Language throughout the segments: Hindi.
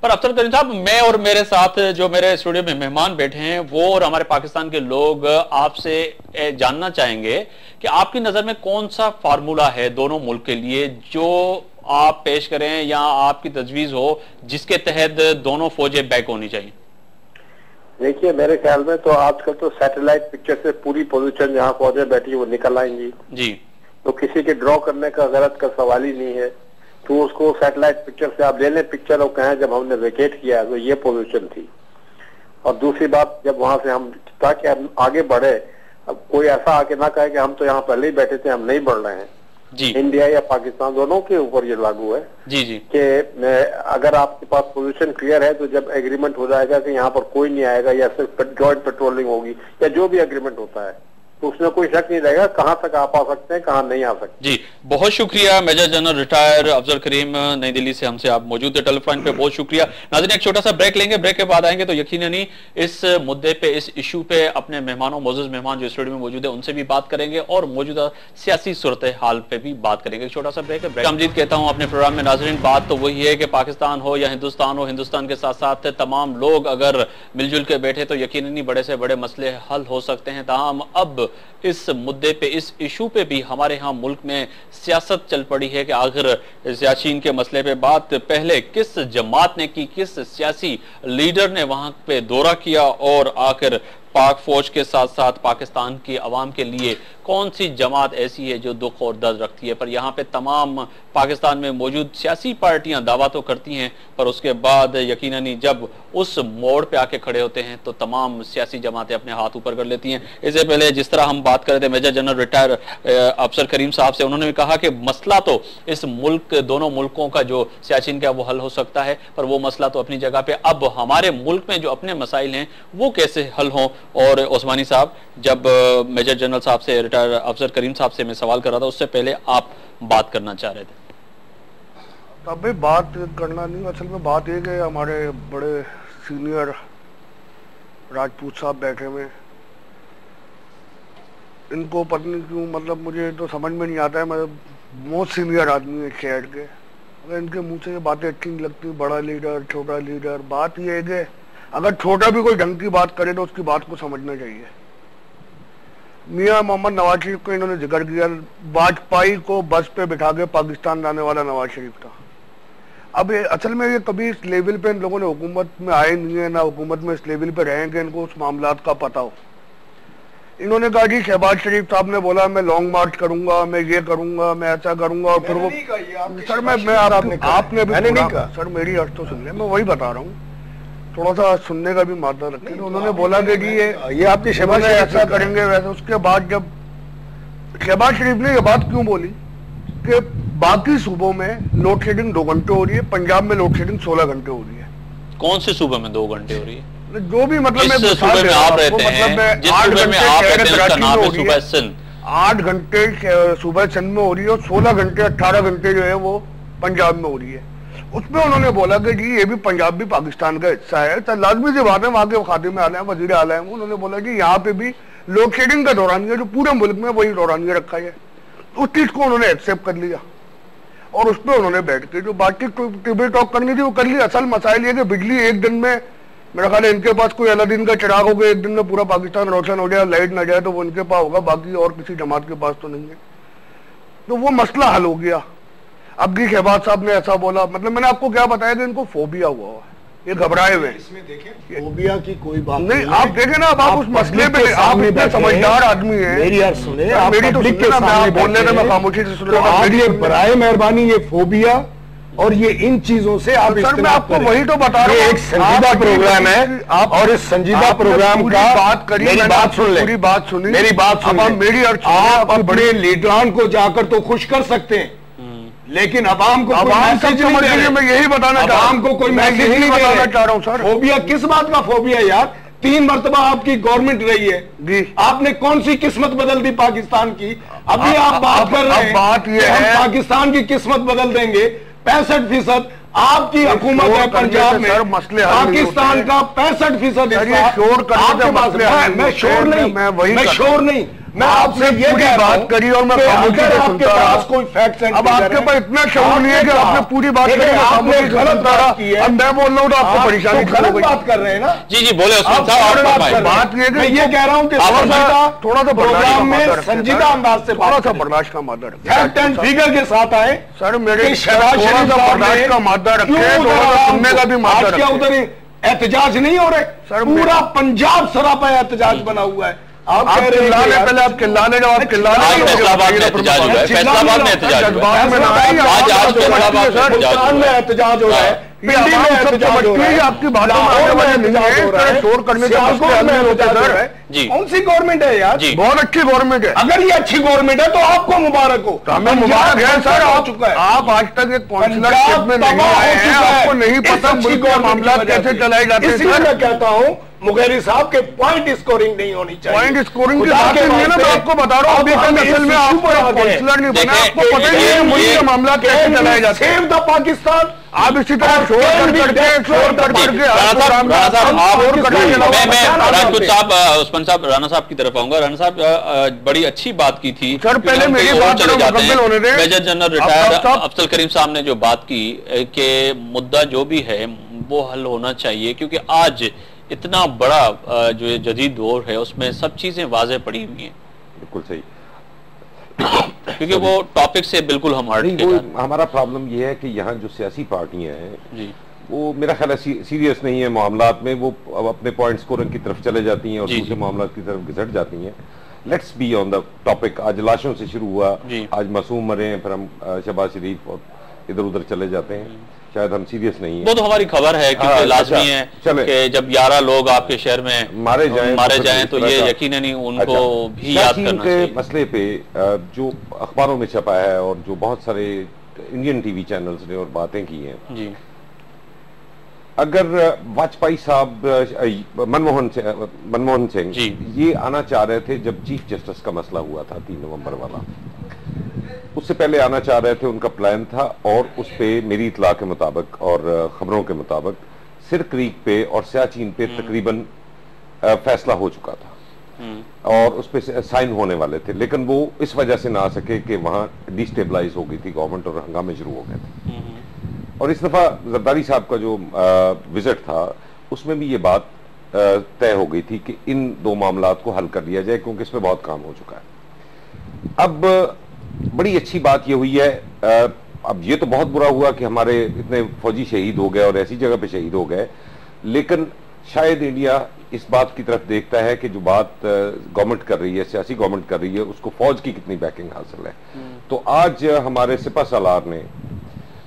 पर अफसर करीम साहब, मैं और मेरे साथ जो मेरे स्टूडियो में मेहमान बैठे हैं वो और हमारे पाकिस्तान के लोग आपसे जानना चाहेंगे कि आपकी नजर में कौन सा फार्मूला है दोनों मुल्क के लिए जो आप पेश करें या आपकी तजवीज हो जिसके तहत दोनों फौजें बैक होनी चाहिए। देखिए, मेरे ख्याल में तो आजकल तो सैटेलाइट पिक्चर से पूरी पोजीशन जहां फौजें बैठी वो निकल आएंगी जी। तो किसी के ड्रॉ करने का गलत का सवाल ही नहीं है। तो उसको सैटेलाइट पिक्चर से आप ले लें पिक्चर और कहें जब हमने वेकेट किया तो ये पोजीशन थी। और दूसरी बात, जब वहां से हम ताकि हम आगे बढ़े, अब कोई ऐसा आके ना कहे कि हम तो यहाँ पहले ही बैठे थे, हम नहीं बढ़ रहे हैं जी। इंडिया या पाकिस्तान दोनों के ऊपर ये लागू है जी जी कि अगर आपके पास पोजीशन क्लियर है तो जब एग्रीमेंट हो जाएगा कि यहाँ पर कोई नहीं आएगा या सिर्फ जॉइंट पेट्रोलिंग होगी या जो भी एग्रीमेंट होता है तो उसमें कोई शक नहीं रहेगा कहां तक आप आ सकते हैं, कहां नहीं आ सकते। जी, बहुत शुक्रिया मेजर जनरल रिटायर अफजल करीम, नई दिल्ली से हमसे आप मौजूद है टेलीफोन पे, बहुत शुक्रिया। नाज़रीन, एक छोटा सा ब्रेक लेंगे, ब्रेक के बाद आएंगे तो यकीनन ही इस मुद्दे पे, इस इशू पे अपने मेहमानों, मोअज़्ज़ज़ मेहमान जो स्टूडियो में मौजूद है उनसे भी बात करेंगे और मौजूदा सियासी सूरत हाल पे भी बात करेंगे। छोटा सा ब्रेक है, ब्रेक अमजीद कहता हूँ अपने प्रोग्राम में। नाज़रीन, बात तो वही है कि पाकिस्तान हो या हिंदुस्तान हो, हिंदुस्तान के साथ साथ तमाम लोग अगर मिलजुल के बैठे तो यकीनन ही बड़े से बड़े मसले हल हो सकते हैं। ताहम अब इस मुद्दे पे, इस इशू पे भी हमारे यहाँ मुल्क में सियासत चल पड़ी है कि आखिर सियासीन के मसले पे बात पहले किस जमात ने की, किस सियासी लीडर ने वहां पे दौरा किया और आखिर पाक फौज के साथ साथ पाकिस्तान की अवाम के लिए कौन सी जमात ऐसी है जो दुख और दर्द रखती है। पर यहाँ पे तमाम पाकिस्तान में मौजूद सियासी पार्टियां दावा तो करती हैं पर उसके बाद यकीनन ही जब उस मोड़ पे आके खड़े होते हैं तो तमाम सियासी जमातें अपने हाथ ऊपर कर लेती हैं। इससे पहले जिस तरह हम बात कर रहे थे मेजर जनरल रिटायर अफसर करीम साहब से, उन्होंने भी कहा कि मसला तो इस मुल्क, दोनों मुल्कों का जो सियाचिन का वो हल हो सकता है पर वो मसला तो अपनी जगह पे अब हमारे मुल्क में जो अपने मसाइल हैं वो कैसे हल हों। और ओस्मानी साहब, जब मेजर जनरल साहब से, रिटायर अफसर करीम साहब से मैं सवाल कर रहा था उससे पहले आप बात करना चाह रहे थे। अभी बात करना नहीं, असल में बात ये कि हमारे बड़े सीनियर राजपूत साहब बैठे हुए, इनको पता नहीं क्यों, मतलब मुझे तो समझ में नहीं आता है, मैं मोस्ट सीनियर आदमी है शहर के, अगर इनके मुंह से ये बातें अच्छी नहीं लगती, बड़ा लीडर छोटा लीडर। बात ये है कि अगर छोटा भी कोई ढंग की बात करे तो उसकी बात को समझना चाहिए। मियां मोहम्मद नवाज शरीफ को इन्होंने जिक्र किया, वाजपेयी को बस पे बिठा के पाकिस्तान लाने वाला नवाज शरीफ था। अब असल में ये कभी इस लेवल पे इन लोगों ने हुकूमत में आए नहीं है, ना हुकूमत में इस लेवल पे रहेंगे, इनको उस मामलात का पता हो। इन्होंने कहा जी शहबाज शरीफ साहब ने बोला मैं लॉन्ग मार्च करूंगा, मैं ये करूंगा, मैं ऐसा करूंगा, और फिर वो सर मैं आपने भी सर मेरी अर्थ तो सुन लिया, मैं वही बता रहा हूँ, थोड़ा सा सुनने का भी मादा रखें। तो उन्होंने बोला कि जी ये आपकी शहबाज ऐसा करेंगे वैसा। उसके बाद जब शहबाज शरीफ ने ये बात क्यों बोली कि बाकी सूबों में लोड शेडिंग 2 घंटे हो रही है, पंजाब में लोड शेडिंग 16 घंटे हो रही है। कौन से सूबे में 2 घंटे हो रही है? जो भी मतलब मैं सूबे में आप रहते हैं, जिस सूबे में आप रहते हैं उसका नाम है सूबा सिंध। 8 घंटे सूबा सिंध में हो रही है और 16 घंटे 18 घंटे जो है वो पंजाब में हो रही है। उसमें उन्होंने बोला कि जी ये भी पंजाब भी पाकिस्तान का हिस्सा है, तो लाजमी सी बात है, वहां के खातिम आला हैं, वजीर आला हैं, उन्होंने बोला कि यहाँ पे भी लोड शेडिंग का दौरानिया जो पूरे मुल्क में वही दौरानिया रखा है। उस चीज को उन्होंने एक्सेप्ट कर लिया और उस पर उन्होंने बैठ के जो बातचीत टेबल टॉक करनी थी वो कर ली। असल मसाइल ये कि बिजली एक दिन में, मेरा ख्याल है इनके पास कोई अलादीन का चिराग हो गया, एक दिन में पूरा पाकिस्तान रोशन हो जाए, लाइट ना जाए तो वो इनके पास होगा, बाकी और किसी जमात के पास तो नहीं है। तो वो मसला हल हो गया। अब भी शहबाज साहब ने ऐसा बोला, मतलब मैंने आपको क्या बताया कि इनको फोबिया हुआ है, ये घबराए हुए। इसमें देखें फोबिया की कोई बात नहीं, आप देखें ना, अब आप उस मसले पे, आप इतने समझदार आदमी हैं, मेरी यार सुने, आप मेरी तो पब्लिक के सामने बोलने में मैं खामोशी से सुन रहा हूं। आज ये बराए मेहरबानी ये फोबिया और ये इन चीजों से आप सर मैं आपको वही तो बता रहा हूँ, एक संजीदा प्रोग्राम है आप, और इस संजीदा प्रोग्राम का बात करिए, मेरी बात सुन ले, पूरी बात सुनी, मेरी बात सुन ले, मेरी आप अपने लीडरान को जाकर तो खुश कर सकते हैं लेकिन अवाम को कोई मैसेज नहीं दे रहे। मैं यही बताना चाह रहा हूं, अवाम को कोई मैसेज नहीं बताना चाह रहा हूं सर। फोबिया किस बात का फोबिया यार? 3 मरतबा आपकी गवर्नमेंट रही है जी, आपने कौन सी किस्मत बदल दी पाकिस्तान की? अभी आप बात कर रहे हैं बात ये हम पाकिस्तान की किस्मत बदल देंगे। 65% आपकी हुकूमत है पंजाब में, पाकिस्तान का 65% हिस्सा आपके पास। मैं शोर नहीं, मैं आपसे ये कह रहा हूं बात करी और मैं अगर आपके पास कोई फैक्ट्स एंड अब आपके पास इतना शौक नहीं है कि आपने पूरी बात करी, आपने गलत बात की है। अब मैं बोल रहा हूँ तो आपको परेशानी गलत बात कर रहे हैं ना। जी जी बोले बात मैं ये कह रहा हूँ कि थोड़ा सा प्रोग्राम में संजीदा अंदाज से थोड़ा सा बर्दाश्त का मादा रखें, फैक्ट एंड फिगर के साथ आए। सर मेरे थोड़ा सा बर्दाश्त का मादा रखें, थोड़ा सा सुनने का भी मादा रखें। उधर एहतजाज नहीं हो रहे सर, पूरा पंजाब सरापा एहतजाज बना हुआ है। आप कह रहे हैं पहले आप किल्लाने जब आप किल्लाने फैसलाबाद में एहतजाज हुआ है, फैसलाबाद में एहतजाज हुआ है, आज फैसलाबाद में एहतजाज हो रहा है, पिंडी में एहतजाज हो रहा है, आपकी बातों में एहतजाज हो रहा है, शोर करने का एहतजाज हो रहा है। कौन सी गवर्नमेंट है यार? बहुत अच्छी गवर्नमेंट है। अगर ये अच्छी गवर्नमेंट है तो आपको मुबारक हो। हमें मुबारक है सर, आ चुका है। आप आज तक एक काउंसिलरशिप में नहीं आए हैं, आपको नहीं पता मुल्क के मामला कैसे चलाए जाते हैं। इसलिए मैं कहता हूँ मुगेरी साहब के पॉइंट स्कोरिंग नहीं होनी चाहिए। पॉइंट स्कोरिंग की बात नहीं है ना, मैं आपको बता रहा हूँ अभी तक असल में आपको काउंसिलर नहीं बना, आपको पता ही नहीं है मुल्क के मामला कैसे चलाए जाते हैं। सेव द पाकिस्तान आप इसी तरह शोर करके राजपूत साहब, उस्मान साहब, राणा साहब की तरफ आऊंगा। राणा साहब बड़ी अच्छी बात की थी सर, पहले मेरी बात चले जाते हैं। होने दें। मेजर जनरल रिटायर्ड अफजल करीम साहब ने जो बात की कि मुद्दा जो भी है वो हल होना चाहिए, क्योंकि आज इतना बड़ा जो ये जदीद दौर है उसमें सब चीजें वाज़ेह पड़ी हुई हैं। बिल्कुल सही, क्योंकि वो टॉपिक से बिल्कुल हम हट नहीं। हमारा प्रॉब्लम ये है कि यहाँ जो सियासी पार्टियां हैं वो मेरा ख्याल है सीरियस नहीं है मामलात में, वो अब अपने पॉइंट स्कोरिंग की तरफ चले जाती हैं और दूसरे मामलात की तरफ घिसट जाती हैं। Let's be on the topic. आज लाशों से शुरू हुआ, आज मासूम मरे हैं, फिर हम शहबाज शरीफ और इधर उधर चले जाते हैं। शायद हम सीरियस नहीं है। वो तो हमारी खबर है, क्योंकि लाजमी है कि जब 11 लोग आपके शहर में मारे जाएं तो ये यकीनन ही उनको भी याद करना चाहिए। मसले पे जो अखबारों में छपा है और जो बहुत सारे इंडियन टीवी चैनल्स ने और बातें की हैं जी, अगर वाजपेयी साहब मनमोहन सिंह ये आना चाह रहे थे जब चीफ जस्टिस का मसला हुआ था 3 नवंबर वाला, उससे पहले आना चाह रहे थे, उनका प्लान था। और उस पे मेरी इतला के मुताबिक और खबरों के मुताबिक सिर क्रीक पे और सियाचिन पे तकरीबन फैसला हो चुका था और उस पे साइन होने वाले थे, लेकिन वो इस वजह से ना आ सके कि वहां डिस्टेबलाइज हो गई थी गवर्नमेंट और हंगामे शुरू हो गए थे। और इस दफा जरदारी साहब का जो विजिट था उसमें भी ये बात तय हो गई थी कि इन 2 मामलात को हल कर लिया जाए, क्योंकि इसमें बहुत काम हो चुका है। अब बड़ी अच्छी बात ये हुई है, अब ये तो बहुत बुरा हुआ कि हमारे इतने फौजी शहीद हो गए और ऐसी जगह पे शहीद हो गए, लेकिन शायद इंडिया इस बात की तरफ देखता है कि जो बात गवर्नमेंट कर रही है, सियासी गवर्नमेंट कर रही है, उसको फौज की कितनी बैकिंग हासिल है। तो आज हमारे सिपा सालार ने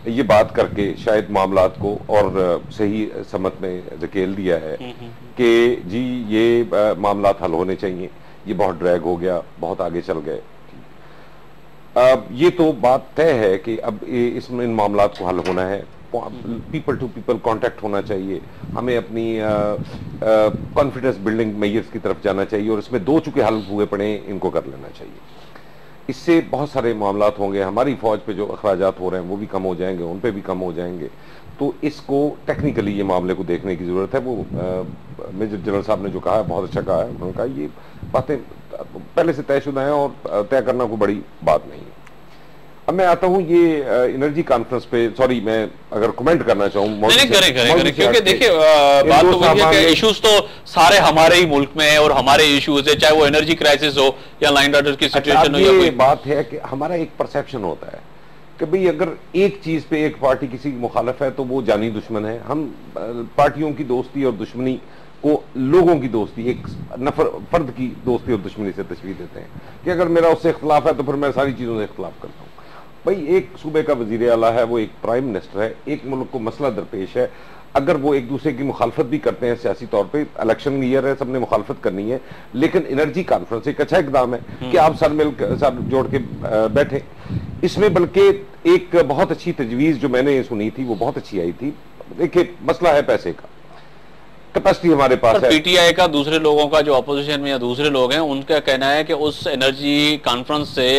ये बात करके शायद मामलात को और सही समत में धकेल दिया है कि जी ये मामलात हल होने चाहिए, ये बहुत ड्रैग हो गया, बहुत आगे चल गए। ये तो बात तय है कि अब इसमें इन मामलात को हल होना है, पीपल टू पीपल कांटेक्ट होना चाहिए, हमें अपनी कॉन्फिडेंस बिल्डिंग मेजर्स की तरफ जाना चाहिए और इसमें 2 चुके हल हुए पड़े इनको कर लेना चाहिए। इससे बहुत सारे मामलात होंगे, हमारी फौज पे जो अखराजात हो रहे हैं वो भी कम हो जाएंगे, उन पे भी कम हो जाएंगे। तो इसको टेक्निकली ये मामले को देखने की जरूरत है। वो मेजर जनरल साहब ने जो कहा है बहुत अच्छा कहा है, उन्होंने कहा ये बातें पहले से तयशुदा है और तय करना कोई बड़ी बात नहीं है। अब मैं आता हूँ ये एनर्जी कॉन्फ्रेंस पे, सॉरी मैं अगर कमेंट करना चाहूँ करें, क्योंकि देखिए बात तो वही है कि इश्यूज तो सारे हमारे ही मुल्क में है और हमारे इश्यूज है, चाहे वो एनर्जी क्राइसिस हो या लाइन ऑर्डर की सिचुएशन हो। ये बात है कि हमारा एक परसेप्शन होता है कि भाई अगर एक चीज पे एक पार्टी किसी की मुखालिफ है तो वो जानी दुश्मन है। हम पार्टियों की दोस्ती और दुश्मनी को लोगों की दोस्ती, एक नफर फर्द की दोस्ती और दुश्मनी से तशबीह देते हैं कि अगर मेरा उससे इख्तलाफ है तो फिर मैं सारी चीजों से इख्तलाफ करता हूँ। भाई एक सूबे का वजीर आला है, वो एक प्राइम मिनिस्टर है, एक मुल्क को मसला दरपेश है, अगर वो एक दूसरे की मुखालफत भी करते हैं सियासी तौर पे, इलेक्शन ईयर है, सबने मुखालफत करनी है, लेकिन एनर्जी कॉन्फ्रेंस एक अच्छा इकदाम है कि आप सर जोड़ के बैठे इसमें। बल्कि एक बहुत अच्छी तजवीज जो मैंने सुनी थी वो बहुत अच्छी आई थी। देखिए मसला है पैसे का, कैपेसिटी हमारे पास है। पीटीआई का, दूसरे लोगों का जो अपोजिशन में या दूसरे लोग हैं उनका कहना है कि उस एनर्जी कॉन्फ्रेंस से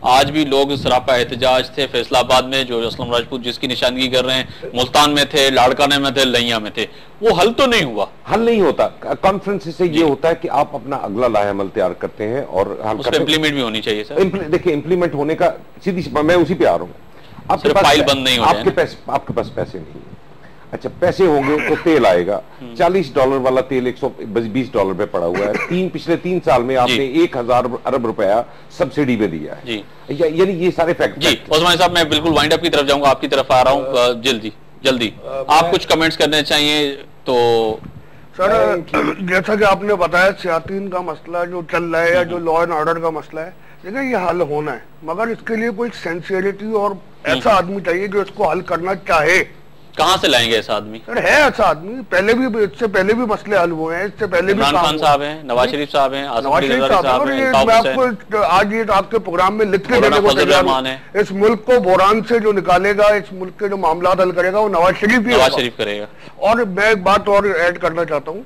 आज भी लोग सरापा एहतजाज थे फैसलाबाद में, जो असलम राजपूत जिसकी निशानगी कर रहे हैं, मुल्तान में थे, लाड़काने में थे, लैया में थे, वो हल तो नहीं हुआ। हल नहीं होता। कॉन्फ्रेंस से ये होता है कि आप अपना अगला लाहेअमल तैयार करते हैं और हल करते हैं। इंप्लीमेंट भी होनी चाहिए सर। देखिए इंप्लीमेंट होने का सीधी मैं उसी पे आ रहा हूँ। आपके पास फाइल बंद नहीं हो आपके पास पैसे नहीं है। अच्छा पैसे होंगे तो तेल आएगा। $40 वाला तेल $120 पे पड़ा हुआ है। पिछले 3 साल में आपने 1000 अरब रुपया सब्सिडी में दिया है। यानी ये सारे फैक्ट। जी ओस्मानी साहब, मैं बिल्कुल वाइंड अप की तरफ जाऊंगा, आपकी तरफ आ रहा हूँ। जल्दी आप कुछ कमेंट्स करने चाहिए तो। सर जैसा कि आपने बताया सियातीन का मसला जो चल रहा है या जो लॉ एंड ऑर्डर का मसला है, देखिए ये हल होना है, मगर इसके लिए कोई सेंसियरिटी और ऐसा आदमी चाहिए जो इसको हल करना चाहे। कहाँ से लाएंगे ऐसा आदमी? सर है ऐसा आदमी, इससे पहले भी मसले हल हुए हैं, इससे पहले भी इमरान खान साहब हैं, नवाज शरीफ साहब हैं, नवाज शरीफ साहब हैं। मैं आपको आज ये आपके प्रोग्राम में लिख के देने को तैयार हूं। इस मुल्क को बहरान से जो निकालेगा, इस मुल्क के जो मामला हल करेगा वो नवाज शरीफ करेगा। और मैं एक बात और ऐड करना चाहता हूँ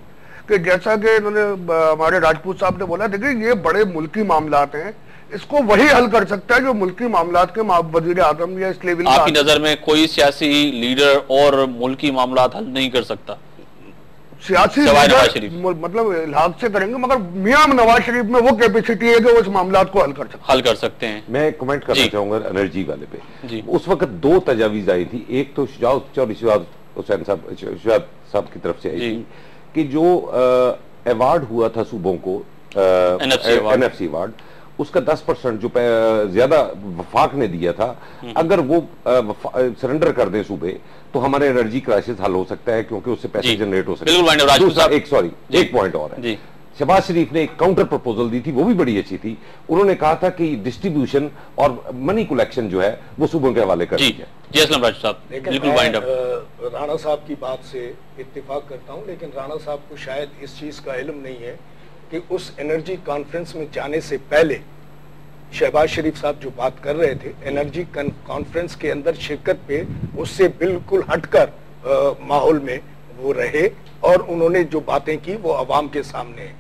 कि जैसा कि इन्होंने हमारे राजपूत साहब ने बोला, देखिए ये बड़े मुल्की मामलात हैं, इसको वही हल कर सकता है जो मुल्की मामलात के वजीर आजम या इस लेवल। आपकी नजर में कोई सियासी लीडर और मुल्की मामलात हल नहीं कर सकता? सियासी लीडर मतलब इलाहाक से करेंगे, मगर मियां नवाज शरीफ में वो कैपेसिटी है कि वो इस मामलात को हल कर सकते हैं। मैं कमेंट करना चाहूंगा एनर्जी वाले पे। उस वक्त 2 तजावीज आई थी। एक तो शुजात हुसैन साहब की तरफ से आई थी कि जो अवार्ड हुआ था सूबों को, NFC अवार्ड, उसका 10% जो ज्यादा वफाक ने दिया था, अगर वो सरेंडर कर दें सूबे तो हमारे एनर्जी क्राइसिस हल हो सकता है, क्योंकि उससे पैसे जनरेट हो सकते हैं। एक पॉइंट और है, शहबाज शरीफ ने एक काउंटर प्रपोजल दी थी, वो भी बड़ी अच्छी थी। उन्होंने कहा था कि डिस्ट्रीब्यूशन और मनी कलेक्शन जो है वो सूबों के हवाले कर दिया। जी असलम राजू साहब, बिल्कुल वाइंड अप। राणा साहब की बात से इत्तेफाक करता हूं, लेकिन राणा साहब को शायद इस चीज का इल्म नहीं है कि उस एनर्जी कॉन्फ्रेंस में जाने से पहले शहबाज शरीफ साहब जो बात कर रहे थे एनर्जी कॉन्फ्रेंस के अंदर शिरकत पे, उससे बिल्कुल हटकर माहौल में वो रहे और उन्होंने जो बातें की वो अवाम के सामने है।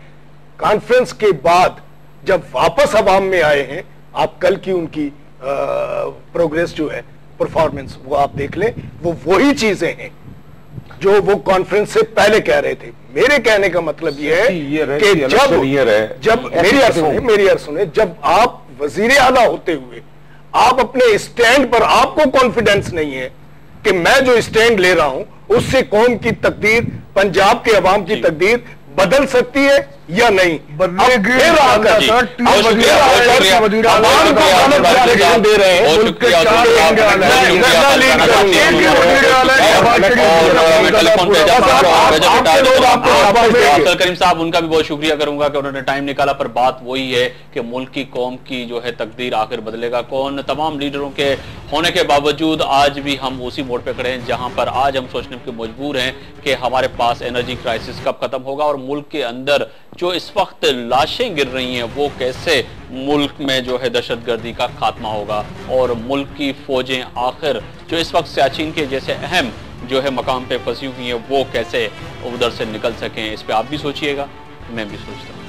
कॉन्फ्रेंस के बाद जब वापस अवाम में आए हैं, आप कल की उनकी प्रोग्रेस जो है, परफॉर्मेंस, वो आप देख लें, वो वही चीजें हैं जो वो कॉन्फ्रेंस से पहले कह रहे थे। मेरे कहने का मतलब ये है कि जब मेरी अर्ज सुने, जब आप वजीर आला होते हुए आप अपने स्टैंड पर, आपको कॉन्फिडेंस नहीं है कि मैं जो स्टैंड ले रहा हूं उससे कौम की तकदीर, पंजाब के अवाम की तकदीर बदल सकती है या नहीं। दे रहे हैं करीम साहब, उनका भी बहुत शुक्रिया करूंगा कि उन्होंने टाइम निकाला, पर बात वही है कि मुल्क की, कौम की जो है तकदीर आखिर बदलेगा कौन। तमाम लीडरों के होने के बावजूद आज भी हम उसी मोड़ पे खड़े हैं जहां पर आज हम सोचने के मजबूर हैं कि हमारे पास एनर्जी क्राइसिस कब खत्म होगा और मुल्क के अंदर जो इस वक्त लाशें गिर रही हैं वो कैसे मुल्क में जो है दहशतगर्दी का खात्मा होगा और मुल्क की फौजें आखिर जो इस वक्त सियाचिन के जैसे अहम जो है मकाम पे फंसी हुई हैं वो कैसे उधर से निकल सकें। इस पे आप भी सोचिएगा, मैं भी सोचता हूँ।